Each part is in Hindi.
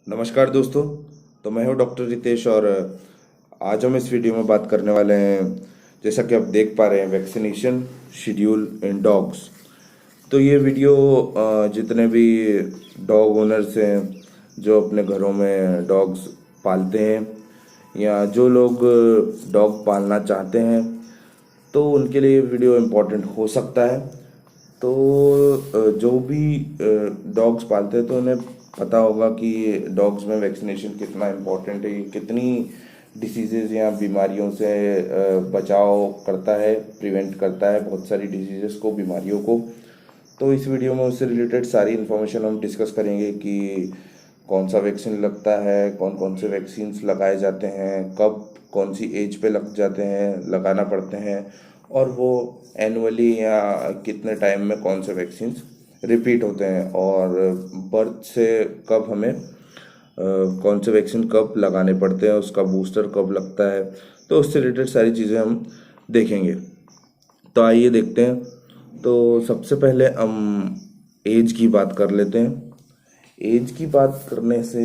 नमस्कार दोस्तों। तो मैं हूं डॉक्टर रितेश और आज हम इस वीडियो में बात करने वाले हैं, जैसा कि आप देख पा रहे हैं, वैक्सीनेशन शेड्यूल इन डॉग्स। तो ये वीडियो जितने भी डॉग ओनर्स हैं जो अपने घरों में डॉग्स पालते हैं या जो लोग डॉग पालना चाहते हैं, तो उनके लिए ये वीडियो इम्पोर्टेंट हो सकता है। तो जो भी डॉग्स पालते हैं तो उन्हें पता होगा कि डॉग्स में वैक्सीनेशन कितना इम्पोर्टेंट है, ये कितनी डिसीजेज या बीमारियों से बचाव करता है, प्रिवेंट करता है बहुत सारी डिसीजेस को, बीमारियों को। तो इस वीडियो में उससे रिलेटेड सारी इन्फॉर्मेशन हम डिस्कस करेंगे कि कौन सा वैक्सीन लगता है, कौन कौन से वैक्सीन्स लगाए जाते हैं, कब कौन सी एज पे लग जाते हैं, लगाना पड़ते हैं, और वो एनुअली या कितने टाइम में कौन से वैक्सीन्स रिपीट होते हैं, और बर्थ से कब हमें कौन से वैक्सीन कब लगाने पड़ते हैं, उसका बूस्टर कब लगता है। तो उससे रिलेटेड सारी चीज़ें हम देखेंगे। तो आइए देखते हैं। तो सबसे पहले हम एज की बात कर लेते हैं। एज की बात करने से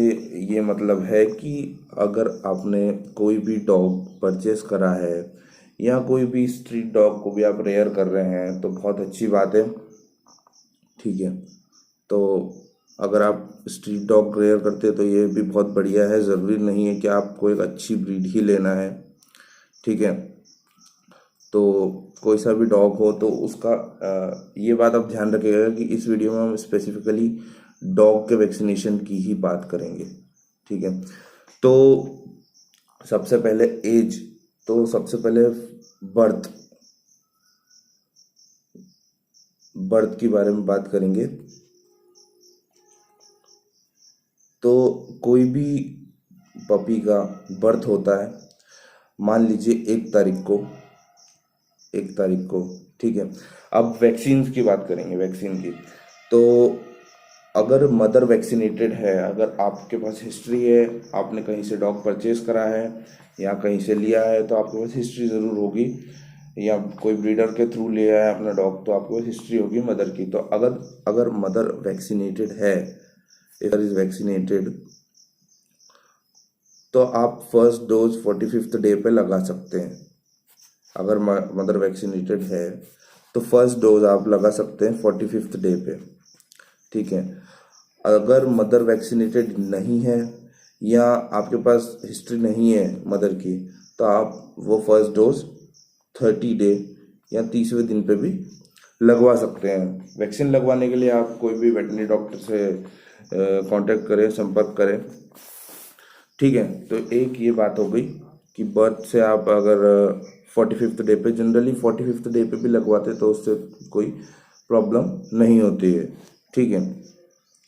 ये मतलब है कि अगर आपने कोई भी डॉग परचेस करा है या कोई भी स्ट्रीट डॉग को भी आप रेयर कर रहे हैं तो बहुत अच्छी बात है, ठीक है। तो अगर आप स्ट्रीट डॉग रेयर करते हैं तो ये भी बहुत बढ़िया है। ज़रूरी नहीं है कि आपको एक अच्छी ब्रीड ही लेना है, ठीक है। तो कोई सा भी डॉग हो तो उसका ये बात आप ध्यान रखिएगा कि इस वीडियो में हम स्पेसिफिकली डॉग के वैक्सीनेशन की ही बात करेंगे, ठीक है। तो सबसे पहले एज, तो सबसे पहले बर्थ बर्थ के बारे में बात करेंगे। तो कोई भी पपी का बर्थ होता है, मान लीजिए 1 तारीख को, ठीक है। अब वैक्सीन की बात करेंगे, वैक्सीन की। तो अगर मदर वैक्सीनेटेड है, अगर आपके पास हिस्ट्री है, आपने कहीं से डॉग परचेज करा है या कहीं से लिया है, तो आपके पास हिस्ट्री ज़रूर होगी, या कोई ब्रीडर के थ्रू लिया है अपना डॉग तो आपके पास हिस्ट्री होगी मदर की। तो अगर अगर मदर वैक्सीनेटेड है, इधर इज वैक्सीनेटेड, तो आप फर्स्ट डोज 45th डे पे लगा सकते हैं। अगर मदर वैक्सीनेटेड है तो फर्स्ट डोज आप लगा सकते हैं 45th डे पे, ठीक है। अगर मदर वैक्सीनेटेड नहीं है या आपके पास हिस्ट्री नहीं है मदर की, तो आप वो फर्स्ट डोज 30 डे या 30वें दिन पे भी लगवा सकते हैं। वैक्सीन लगवाने के लिए आप कोई भी वेटरनरी डॉक्टर से कांटेक्ट करें, संपर्क करें, ठीक है। तो एक ये बात हो गई कि बर्थ से आप अगर 45th डे पे, जनरली 45th डे पे भी लगवाते तो उससे कोई प्रॉब्लम नहीं होती है, ठीक है।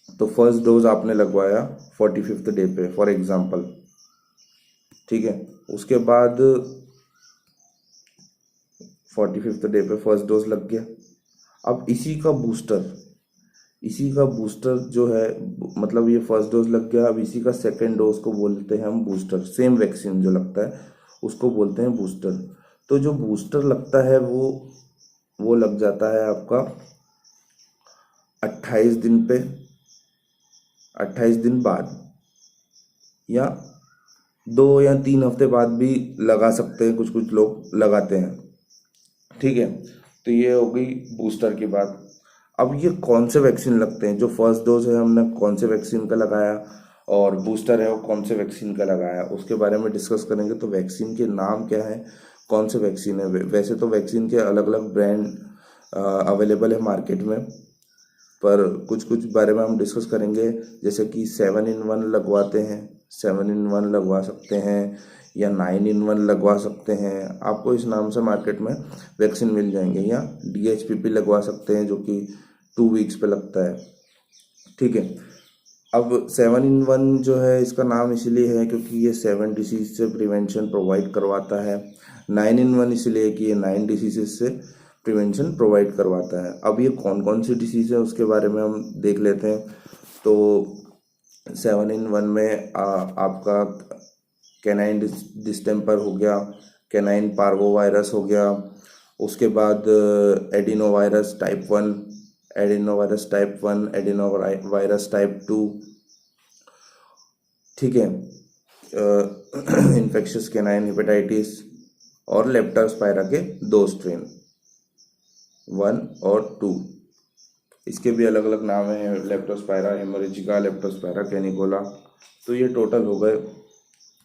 तो फर्स्ट डोज आपने लगवाया 45th डे पे फॉर एग्जांपल, ठीक है। उसके बाद 45th डे पे फर्स्ट डोज लग गया। अब इसी का बूस्टर जो है, मतलब ये फर्स्ट डोज लग गया, अब इसी का सेकेंड डोज को बोलते हैं हम बूस्टर। सेम वैक्सीन जो लगता है उसको बोलते हैं बूस्टर। तो जो बूस्टर लगता है वो लग जाता है आपका 28 दिन पे, 28 दिन बाद, या 2 या 3 हफ्ते बाद भी लगा सकते हैं, कुछ कुछ लोग लगाते हैं, ठीक है। तो ये हो गई बूस्टर की बात। अब ये कौन से वैक्सीन लगते हैं, जो फर्स्ट डोज है हमने कौन से वैक्सीन का लगाया और बूस्टर है वो कौन से वैक्सीन का लगाया, उसके बारे में डिस्कस करेंगे। तो वैक्सीन के नाम क्या है, कौन से वैक्सीन है। वैसे तो वैक्सीन के अलग अलग ब्रांड अवेलेबल है मार्केट में, पर कुछ कुछ बारे में हम डिस्कस करेंगे। जैसे कि 7-in-1 लगवाते हैं, 7-in-1 लगवा सकते हैं, या 9-in-1 लगवा सकते हैं। आपको इस नाम से मार्केट में वैक्सीन मिल जाएंगे, या DHPP लगवा सकते हैं जो कि 2 वीक्स पे लगता है, ठीक है। अब 7-in-1 जो है, इसका नाम इसलिए है क्योंकि ये 7 डिसीज से प्रिवेंशन प्रोवाइड करवाता है। 9-in-1 इसलिए कि ये 9 डिसीजेज से प्रिवेंशन प्रोवाइड करवाता है। अब ये कौन कौन सी डिसीज है उसके बारे में हम देख लेते हैं। तो 7-in-1 में आपका कैनाइन डिस्टेम्पर हो गया, कैनाइन पार्वो वायरस हो गया, उसके बाद adenovirus type 1, adenovirus type 1, adenovirus type 2, ठीक है। इन्फेक्शियस कैनाइन हेपेटाइटिस और लेप्टोस्पायरा के 2 स्ट्रेन, 1 और 2। इसके भी अलग अलग नाम हैं, लेप्टोस्पायरा हेमोरेजिका, लेप्टोस्पायरा कैनिकोला। तो ये टोटल हो गए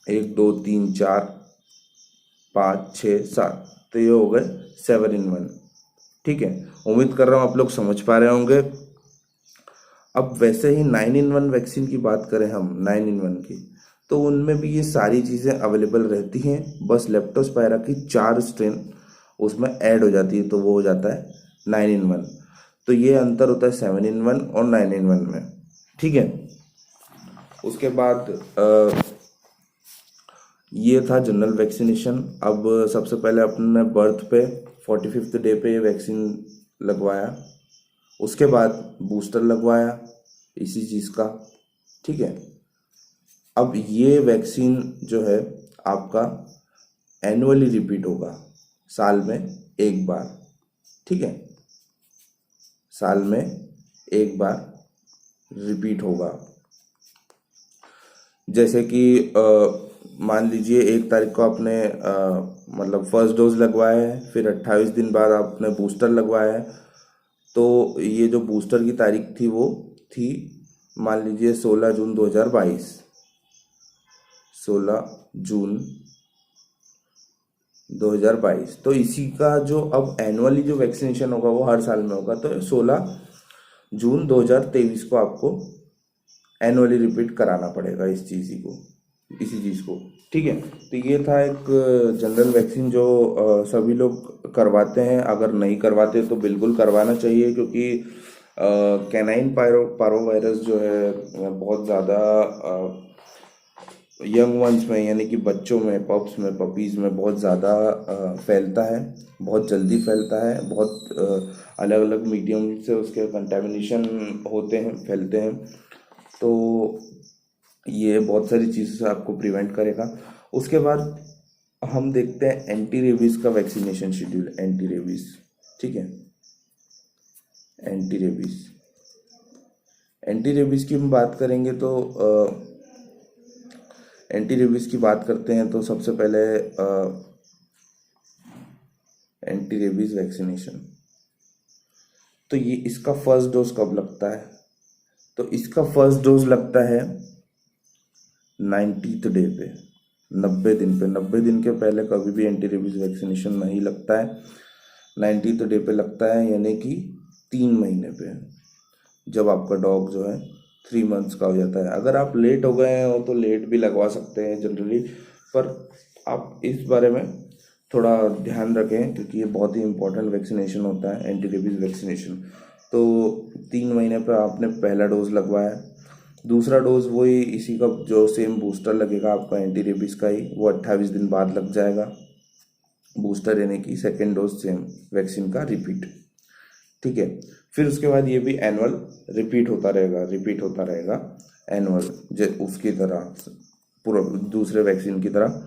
1 2 3 4 5 6 7, तो ये हो गए 7 in 1। ठीक है, उम्मीद कर रहा हूँ आप लोग समझ पा रहे होंगे। अब वैसे ही 9 in 1 वैक्सीन की बात करें हम, 9 in 1 की, तो उनमें भी ये सारी चीज़ें अवेलेबल रहती हैं, बस लेप्टोस्पायरा की 4 स्ट्रेन उसमें ऐड हो जाती है, तो वो हो जाता है 9 in 1। तो ये अंतर होता है 7 in 1 और 9 in 1 में। ठीक है, उसके बाद ये था जनरल वैक्सीनेशन। अब सबसे पहले अपने बर्थ पे 45th डे पे ये वैक्सीन लगवाया, उसके बाद बूस्टर लगवाया इसी चीज़ का। ठीक है, अब ये वैक्सीन जो है आपका एनुअली रिपीट होगा, साल में एक बार। ठीक है, साल में एक बार रिपीट होगा। जैसे कि मान लीजिए 1 तारीख को आपने मतलब फर्स्ट डोज लगवाया है, फिर 28 दिन बाद आपने बूस्टर लगवाया है, तो ये जो बूस्टर की तारीख थी वो थी मान लीजिए 16 जून 2022, 16 जून 2022। तो इसी का जो अब एनुअली जो वैक्सीनेशन होगा वो हर साल में होगा, तो 16 जून 2023 को आपको एनुअली रिपीट कराना पड़ेगा इसी चीज़ को। ठीक है, तो ये था एक जनरल वैक्सीन जो सभी लोग करवाते हैं। अगर नहीं करवाते तो बिल्कुल करवाना चाहिए, क्योंकि कैनाइन पारोवायरस जो है बहुत ज़्यादा यंग वंस में, यानी कि बच्चों में, पप्स में, पपीज़ में बहुत ज़्यादा फैलता है, बहुत जल्दी फैलता है, बहुत अलग अलग मीडियम से उसके कंटेमिनेशन होते हैं, फैलते हैं। तो ये बहुत सारी चीज़ों से आपको प्रिवेंट करेगा। उसके बाद हम देखते हैं एंटी रेबीज़ का वैक्सीनेशन शेड्यूल। एंटी रेबीज़, ठीक है, एंटी रेबीज़ की हम बात करेंगे तो एंटी रेबीज़ की बात करते हैं तो सबसे पहले एंटी रेबीज़ वैक्सीनेशन, तो ये इसका फर्स्ट डोज कब लगता है? तो इसका फर्स्ट डोज लगता है 90th डे पे, 90 दिन पे। 90 दिन के पहले कभी भी एंटी रेबीज़ वैक्सीनेशन नहीं लगता है। 90th डे पे लगता है, यानी कि 3 महीने पे, जब आपका डॉग जो है 3 months का हो जाता है। अगर आप लेट हो गए हो तो लेट भी लगवा सकते हैं जनरली, पर आप इस बारे में थोड़ा ध्यान रखें, क्योंकि ये बहुत ही इंपॉर्टेंट वैक्सीनेशन होता है, एंटी रेबीज़ वैक्सीनेशन। तो 3 महीने पर आपने पहला डोज लगवाया, दूसरा डोज वही इसी का जो सेम बूस्टर लगेगा आपका एंटी रेबीज़ का ही, वो 28 दिन बाद लग जाएगा बूस्टर, यानी कि सेकेंड डोज सेम वैक्सीन का रिपीट। ठीक है, फिर उसके बाद ये भी एनुअल रिपीट होता रहेगा एनुअल, उसकी तरह, पूरा दूसरे वैक्सीन की तरह।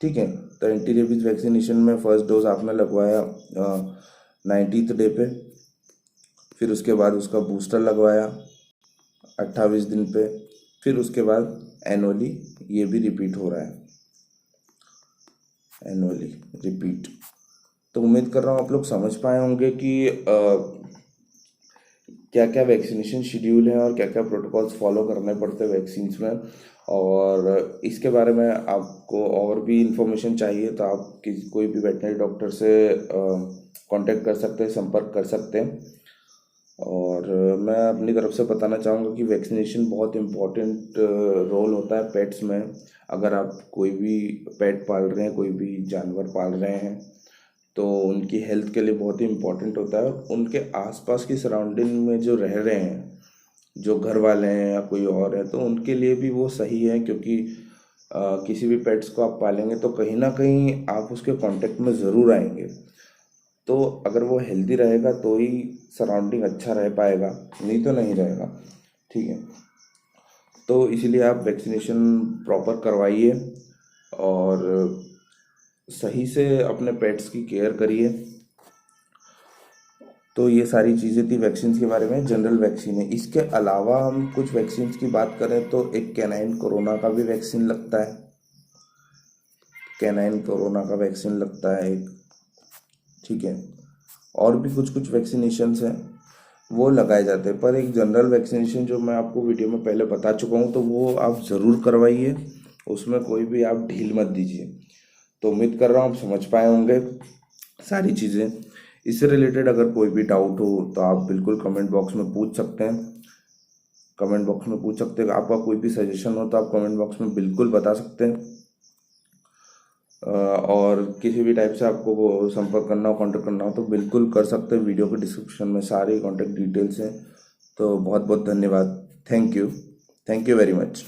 ठीक है, तो एंटी रेबीज वैक्सीनेशन में फर्स्ट डोज आपने लगवाया 90th डे पे, फिर उसके बाद उसका बूस्टर लगवाया 28 दिन पे, फिर उसके बाद एनुअली ये भी रिपीट हो रहा है, एनुअली रिपीट। तो उम्मीद कर रहा हूँ आप लोग समझ पाए होंगे कि क्या क्या वैक्सीनेशन शेड्यूल है और क्या क्या प्रोटोकॉल्स फॉलो करने पड़ते हैं वैक्सीन्स में। और इसके बारे में आपको और भी इंफॉर्मेशन चाहिए तो आप कोई भी वेटनरी डॉक्टर से कांटेक्ट कर सकते हैं, संपर्क कर सकते हैं। और मैं अपनी तरफ से बताना चाहूँगा कि वैक्सीनेशन बहुत इम्पोर्टेंट रोल होता है पेट्स में। अगर आप कोई भी पेट पाल रहे हैं, कोई भी जानवर पाल रहे हैं, तो उनकी हेल्थ के लिए बहुत ही इम्पोर्टेंट होता है। उनके आसपास की सराउंडिंग में जो रह रहे हैं, जो घर वाले हैं या कोई और है, तो उनके लिए भी वो सही है, क्योंकि किसी भी पेट्स को आप पालेंगे तो कहीं ना कहीं आप उसके कांटेक्ट में ज़रूर आएंगे। तो अगर वो हेल्दी रहेगा तो ही सराउंडिंग अच्छा रह पाएगा, नहीं तो नहीं रहेगा। ठीक है, तो इसीलिए आप वैक्सीनेशन प्रॉपर करवाइए और सही से अपने पेट्स की केयर करिए। तो ये सारी चीज़ें थी वैक्सीन के बारे में। जनरल वैक्सीन है। इसके अलावा हम कुछ वैक्सीन की बात करें तो एक कैनाइन कोरोना का भी वैक्सीन लगता है। कैनाइन कोरोना का वैक्सीन लगता है एक, ठीक है। और भी कुछ कुछ वैक्सीनेशंस हैं वो लगाए जाते हैं, पर एक जनरल वैक्सीनेशन जो मैं आपको वीडियो में पहले बता चुका हूँ, तो वो आप ज़रूर करवाइए। उसमें कोई भी आप ढील मत दीजिए। तो उम्मीद कर रहा हूँ आप समझ पाए होंगे सारी चीज़ें। इससे रिलेटेड अगर कोई भी डाउट हो तो आप बिल्कुल कमेंट बॉक्स में पूछ सकते हैं। कमेंट बॉक्स में पूछ सकते हैं। आपका कोई भी सजेशन हो तो आप कमेंट बॉक्स में बिल्कुल बता सकते हैं। और किसी भी टाइप से आपको वो संपर्क करना हो, कांटेक्ट करना हो तो बिल्कुल कर सकते हैं। वीडियो के डिस्क्रिप्शन में सारी कांटेक्ट डिटेल्स हैं। तो बहुत बहुत धन्यवाद। Thank you very much.